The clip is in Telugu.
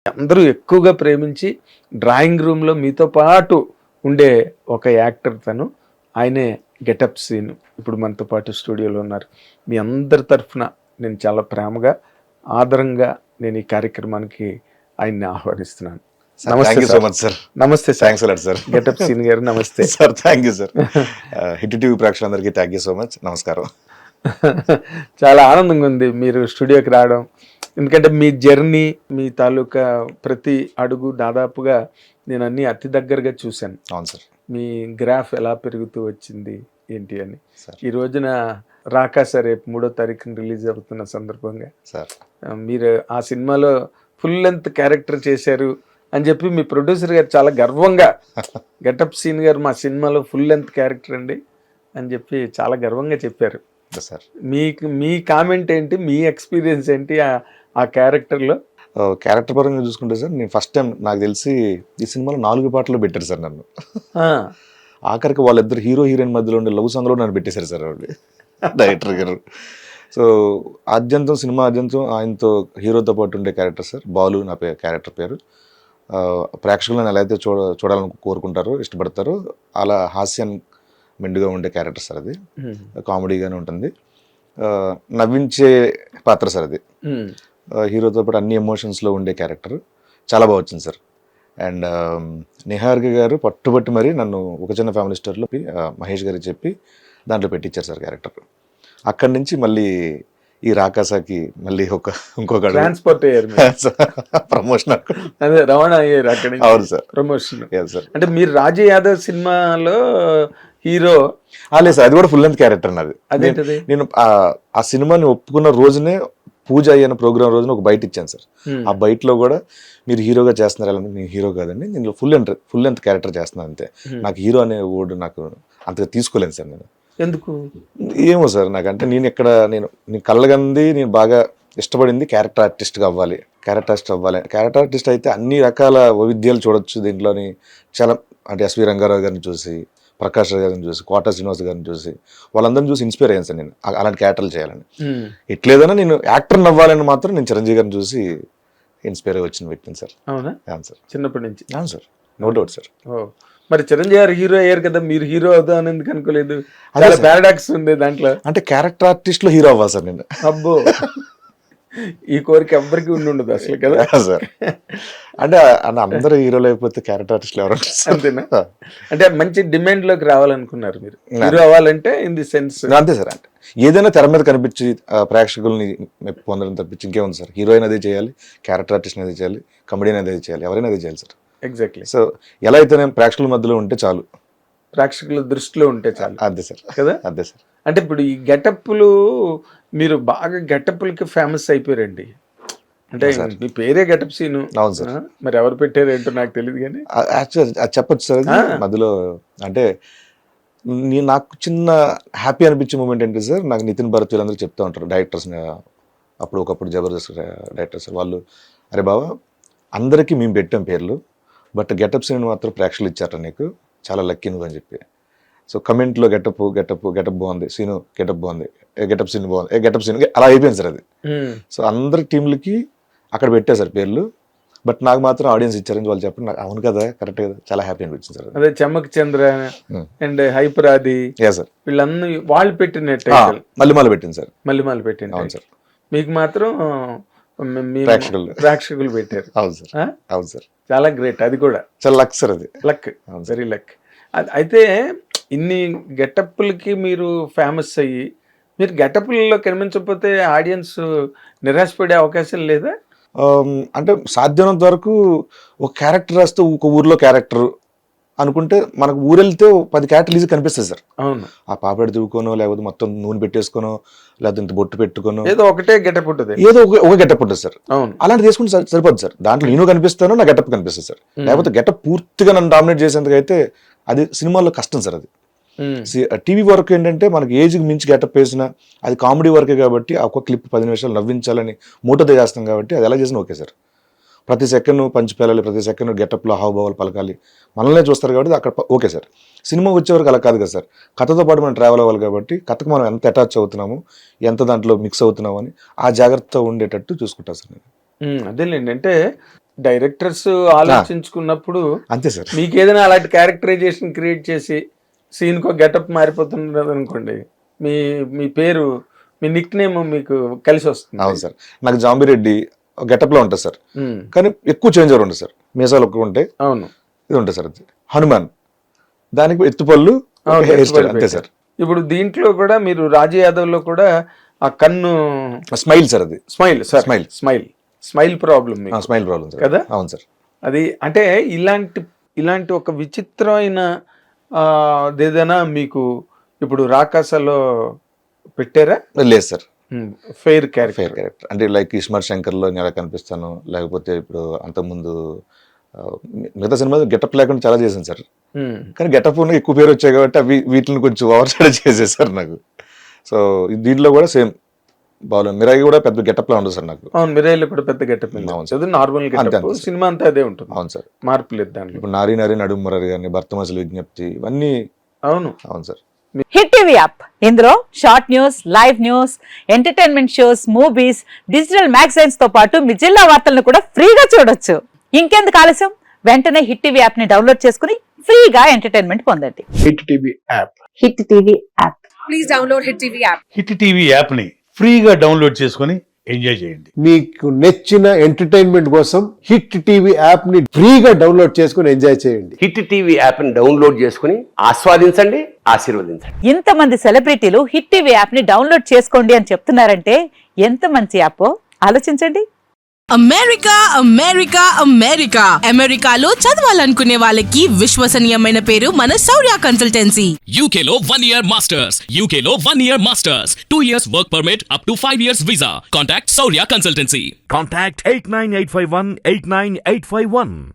అందరూ ఎక్కువగా ప్రేమించి డ్రాయింగ్ రూమ్లో మీతో పాటు ఉండే ఒక యాక్టర్ తను. ఆయనే గెటప్ సీన్. ఇప్పుడు మనతో పాటు స్టూడియోలో ఉన్నారు. మీ అందరి తరఫున నేను చాలా ప్రేమగా, ఆదరంగా నేను ఈ కార్యక్రమానికి ఆయన్ని ఆహ్వానిస్తున్నాను. Namaste so much sir. Namaste sir. Thanks a lot sir. Getup సీన్ గారు namaste sir. Thank you sir. Hit TV ప్రేక్షకులందరికీ థ్యాంక్ యూ సో మచ్. నమస్కారం. చాలా ఆనందంగా ఉంది మీరు స్టూడియోకి రావడం. ఎందుకంటే మీ జర్నీ, మీ తాలూకా ప్రతి అడుగు దాదాపుగా నేను అన్ని అతి దగ్గరగా చూశాను. అవును సార్. మీ గ్రాఫ్ ఎలా పెరుగుతూ వచ్చింది ఏంటి అని. సార్. ఈ రోజున రాకాస రేపు 3వ తారీఖున రిలీజ్ అవుతున్న సందర్భంగా సార్ మీరు ఆ సినిమాలో ఫుల్ లెంత్ క్యారెక్టర్ చేశారు అని చెప్పి మీ ప్రొడ్యూసర్ గారు చాలా గర్వంగా, గెటప్ సీన్ గారు మా సినిమాలో ఫుల్ లెంత్ క్యారెక్టర్ అండి అని చెప్పి చాలా గర్వంగా చెప్పారు. సార్ మీ కామెంట్ ఏంటి, మీ ఎక్స్పీరియన్స్ ఏంటి ఆ క్యారెక్టర్లో? క్యారెక్టర్ పరంగా చూసుకుంటే సార్, నేను ఫస్ట్ టైం నాకు తెలిసి ఈ సినిమాలో 4 పాటలు పెట్టారు సార్ నన్ను. ఆఖరికి వాళ్ళిద్దరు హీరో హీరోయిన్ మధ్యలో ఉండే లవ్ సాంగ్లో నన్ను పెట్టేశారు సార్ వాళ్ళు, డైరెక్టర్ గారు. సో ఆద్యంతం, సినిమా ఆద్యంతం ఆయనతో హీరోతో పాటు ఉండే క్యారెక్టర్ సార్. బాలు నా క్యారెక్టర్ పేరు. ప్రేక్షకులను ఎలా అయితే చూడాలని కోరుకుంటారో, ఇష్టపడతారో అలా హాస్యం మెండుగా ఉండే క్యారెక్టర్ సార్ అది. కామెడీగానే ఉంటుంది, నవ్వించే పాత్ర సార్ అది. హీరోతో పాటు అన్ని ఎమోషన్స్లో ఉండే క్యారెక్టర్ చాలా బాగా వచ్చింది సార్. అండ్ నిహారిక గారు పట్టుబట్టి మరి నన్ను ఒక చిన్న ఫ్యామిలీ స్టోర్లో మహేష్ గారికి చెప్పి దాంట్లో పెట్టించారు సార్ క్యారెక్టర్. అక్కడి నుంచి మళ్ళీ ఈ రాకాసాకి మళ్ళీ ఇంకొక ట్రాన్స్పోర్ట్ అయ్యారు, ప్రమోషన్. అదే రవాణా అయ్యారు అక్కడి నుంచి. అవును సార్, ప్రమోషన్. సార్. అంటే మీరు రాజు యాదవ్ సినిమాలో హీరో? లేదు సార్, అది కూడా ఫుల్ లెంత్ క్యారెక్టర్ నాది. అదేంటది? నేను ఆ సినిమాని ఒప్పుకున్న రోజునే, పూజ అయిన ప్రోగ్రామ్ రోజున ఒక బయట ఇచ్చాను సార్. ఆ బయటలో కూడా మీరు హీరోగా చేస్తున్నారు ఎలా? నేను హీరో కాదండి, నేను ఫుల్ లెంత్ క్యారెక్టర్ చేస్తున్నాను అంతే. నాకు హీరో అనే వర్డ్ నాకు అంతగా తీసుకోలేను సార్ నేను. ఎందుకు? ఏమో సార్, నాకంటే నేను కళ్ళగంది, నేను బాగా ఇష్టపడింది క్యారెక్టర్ ఆర్టిస్ట్గా అవ్వాలి. క్యారెక్టర్ ఆర్టిస్ట్ అయితే అన్ని రకాల వైవిధ్యాలు చూడొచ్చు దీంట్లోని. చాలా అంటే ఎస్వి రంగారావు గారిని చూసి, ప్రకాష్ రావు గారిని చూసి, కోట శ్రీనివాస్ గారిని చూసి, వాళ్ళందరిని చూసి ఇన్స్పైర్ అయ్యాను సార్ నేను అలాంటి క్యారెక్టర్లు చేయాలని. ఎట్లేదన్నా నేను యాక్టర్ అవ్వాలని మాత్రం నేను చిరంజీవి గారిని చూసి ఇన్స్పైర్ అయ్యి వచ్చిన వ్యక్తిని సార్. అవునా? అవును సార్, చిన్నప్పటి నుంచి. అవును సార్, నో డౌట్ సార్. మరి చిరంజీవి గారు హీరో అయ్యారు కదా, మీరు హీరో అవుదామని ఎందుకు అనుకోలేదు? చాలా పారాడాక్స్ ఉంది దాంట్లో. అంటే క్యారెక్టర్ ఆర్టిస్ట్ లో హీరో అవ్వాలి సార్ నేను. అబ్బో, ఈ కోరిక ఎవ్వరికి ఉండదు అసలు కదా సార్. అంటే అందరూ హీరోలు అయిపోతే క్యారెక్టర్ ఆర్టిస్ట్లు ఎవరు అంతేనా? అంటే మంచి డిమాండ్ లోకి రావాలనుకున్నారు మీరు, హీరో అవ్వాలంటే ఇన్ ది సెన్స్. అంతే సార్. అంటే ఏదైనా తెర మీద కనిపించి ప్రేక్షకుల్ని పొందడం తప్పించి ఇంకేముంది సార్. హీరోయిన్ అదే చేయాలి, క్యారెక్టర్ ఆర్టిస్ట్ అదే చేయాలి, కమెడియన్ అదే చేయాలి, ఎవరైనా అదే చేయాలి సార్. ఎగ్జాక్ట్లీ. సో ఎలా అయితే నేను ప్రేక్షకుల మధ్యలో ఉంటే చాలు, ప్రేక్షకుల దృష్టిలో ఉంటే చాలు. అదే సార్ కదా. అదే సార్. అంటే ఇప్పుడు ఈ గెటప్లు, మీరు బాగా గెటప్లకి ఫేమస్ అయిపోయారండి. అంటే మీ పేరే గెటప్ సీను. అవును సార్. మరి ఎవరు పెట్టారు ఏంటో నాకు తెలియదు కానీ యాక్చువల్ అది చెప్పొచ్చు సార్. మధ్యలో అంటే నాకు చిన్న హ్యాపీ అనిపించే మూమెంట్ ఏంటి సార్, నాకు నితిన్ భరత్ వీళ్ళందరూ చెప్తూ ఉంటారు, డైరెక్టర్స్ అప్పుడు ఒకప్పుడు జబర్దస్త్ డైరెక్టర్స్ వాళ్ళు, అరే బాబా అందరికీ మేము పెట్టాం పేర్లు, బట్ గెటప్ సీన్ మాత్రం ప్రేక్షకులు ఇచ్చారు నీకు, చాలా లక్కీ నువ్వు అని చెప్పి. సో కమెంట్లో గెటప్ బాగుంది, సీను గెటప్ బాగుంది, గెటప్ సీన్ బాగుంది, గెటప్ సీన్ అలా అయిపోయింది సార్ అది. సో అందరి టీంలకి అక్కడ పెట్టారు సార్ పేర్లు, బట్ నాకు మాత్రం ఆడియన్స్ ఇచ్చారని వాళ్ళు చెప్పండి. నాకు అవును కదా, కరెక్ట్ కదా, చాలా హ్యాపీ అనిపించింది సార్. అదే చమ్మక్ చంద్ర అండ్ హైపర్ ఆది సార్, వీళ్ళందరూ వాళ్ళు పెట్టిన మళ్ళీ పెట్టింది సార్. మళ్ళీ పెట్టింది. అవును సార్. మీకు మాత్రం ప్రేక్షకులు పెట్టారు. అవును సార్. అవును సార్. చాలా గ్రేట్. అది కూడా చాలా లక్ సార్, అది లక్, వెరీ లక్. అయితే ఇన్ని గెటప్లకి మీరు ఫేమస్ అయ్యి, మీరు గెటప్లలో కనిపించకపోతే ఆడియన్స్ నిరాశపడే అవకాశం లేదా? అంటే సాధ్యమైనంత వరకు ఒక క్యారెక్టర్ రాస్తే ఒక ఊర్లో క్యారెక్టర్ అనుకుంటే మనకు ఊరెళ్తే 10 క్యారెక్టర్లు ఈజీ కనిపిస్తుంది సార్. అవును. ఆ పాపడి దువ్వుకోనో, లేకపోతే మొత్తం నూనె పెట్టేసుకోనో, లేకపోతే ఇంత బొట్టు పెట్టుకోనో, ఏదో ఒకటే గెటప్ ఉంటుంది, ఏదో ఒక గెటప్ ఉంటుంది సార్. అవును. అలాంటి తీసుకుంటే సరిపోద్ది సార్. దాంట్లో నేను కనిపిస్తాను, నా గెటప్ కనిపిస్తుంది సార్. లేకపోతే గెటప్ పూర్తిగా నన్ను డామినేట్ చేసేందుకైతే అది సినిమాల్లో కష్టం సార్. అది టీవీ వర్క్ ఏంటంటే మనకి ఏజ్కి మించి గెటప్ వేసినా అది కామెడీ వర్కే కాబట్టి ఆ ఒక్క క్లిప్ 10 నిమిషాలు నవ్వించాలని మూటతో చేస్తాం కాబట్టి అది ఎలా చేసినా ఓకే సార్. ప్రతి సెకండ్ పంచి పేలాలి, ప్రతి సెకండ్ గెటప్లో హావభావాలు పలకాలి, మనల్నే చూస్తారు కాబట్టి అక్కడ ఓకే సార్. సినిమా వచ్చేవరకు అలా కాదు కదా సార్. కథతో పాటు మనం ట్రావెల్ అవ్వాలి కాబట్టి కథకు మనం ఎంత అటాచ్ అవుతున్నాము, ఎంత దాంట్లో మిక్స్ అవుతున్నాము అని ఆ జాగ్రత్త ఉండేటట్టు చూసుకుంటా సార్ నేను. అదేలేండి. అంటే డైరెక్టర్స్ ఆలోచించుకున్నప్పుడు అంతే సార్. మీకు ఏదైనా అలాంటి క్యారెక్టరైజేషన్ క్రియేట్ చేసి సీన్ కో గెటప్ మారిపోతున్నది అనుకోండి, మీ మీ పేరు, మీ నిక్ నేమ్ మీకు కలిసి వస్తుంది. అవును సార్. నాకు జాంబిరెడ్డి గెటప్ లో ఉంటుంది సార్, కానీ ఎక్కువ చేంజ్ ఓవర్ ఉంటుంది సార్. మీసాలు ఒక్క ఉంటాయి, అవును, ఇది ఉంటుంది సార్. అది హనుమాన్, దానికి ఎత్తుపళ్ళు, హెయిర్ స్టైల్ అంతే సార్. ఇప్పుడు దీంట్లో కూడా మీరు రాజు యాదవ్ లో కూడా ఆ కన్ను స్మైల్ సార్, అది smile sir, smile smile problem smile problem sir కదా. అవును సార్. అది అంటే ఇలాంటి ఒక విచిత్రమైన ఏదైనా మీకు ఇప్పుడు రాకాసలో పెట్టారా? లేదు సార్. ఫెయిర్ క్యారెక్టర్ అంటే లైక్ ఇస్మార్ట్ శంకర్ లో నేను ఎలా కనిపిస్తాను, లేకపోతే ఇప్పుడు అంతకుముందు మిగతా సినిమా గెటప్ లేకుండా చాలా చేశాను సార్. కానీ గెటప్ ఎక్కువ పేరు వచ్చాయి కాబట్టి అవి వీటిని కొంచెం ఓవర్ షాడో చేసేసారు నాకు. సో దీంట్లో కూడా సేమ్ బాగా మిరాయి కూడా పెద్ద గెటప్ లా ఉండదు సార్ నాకు. అవును, మిరాయిలో కూడా పెద్ద గెటప్ నార్మల్ గెటప్, సినిమా అంతా అదే ఉంటుంది. అవును సార్, మార్పు లేదు దాంట్లో. ఇప్పుడు నారీ నడుమరారి కానీ, భర్తమసలు విజ్ఞప్తి, ఇవన్నీ. అవును అవును సార్. హిట్ టీవీ యాప్, ఇందులో short news, live news, entertainment shows, movies, digital magazines తో పాటు మీ జిల్లా వార్తలను కూడా ఫ్రీగా చూడొచ్చు. ఇంకెందుకు ఆలస్యం, వెంటనే హిట్ టీవీ యాప్ ని డౌన్లోడ్ చేసుకుని ఫ్రీగా ఎంటర్టైన్మెంట్ పొందండి. Hit TV app. Hit TV app. Please download hit TV app. Hit TV app ని ఫ్రీగా డౌన్లోడ్ చేసుకొని ఎంజాయ్ చేయండి. మీకు నచ్చిన ఎంటర్టైన్మెంట్ కోసం హిట్ టీవీ యాప్ ని ఫ్రీగా డౌన్లోడ్ చేసుకుని ఎంజాయ్ చేయండి. హిట్ టీవీ యాప్ ని డౌన్లోడ్ చేసుకుని ఆస్వాదించండి, ఆశీర్వదించండి. ఇంతమంది సెలబ్రిటీలు హిట్ టీవీ యాప్ ని డౌన్లోడ్ చేసుకోండి అని చెప్తున్నారంటే ఎంత మంచి యాప్ ఆలోచించండి. అమెరికా అమెరికా అమెరికా అమెరికాలో చదవాలనుకునే వాళ్ళకి విశ్వసనీయమైన పేరు మన శౌర్య కన్సల్టెన్సీ. UK లో 1 year masters, UK లో 1 year masters, 2 years work permit up to 5 years visa. Contact Saurya Consultancy. Contact 89851 89851.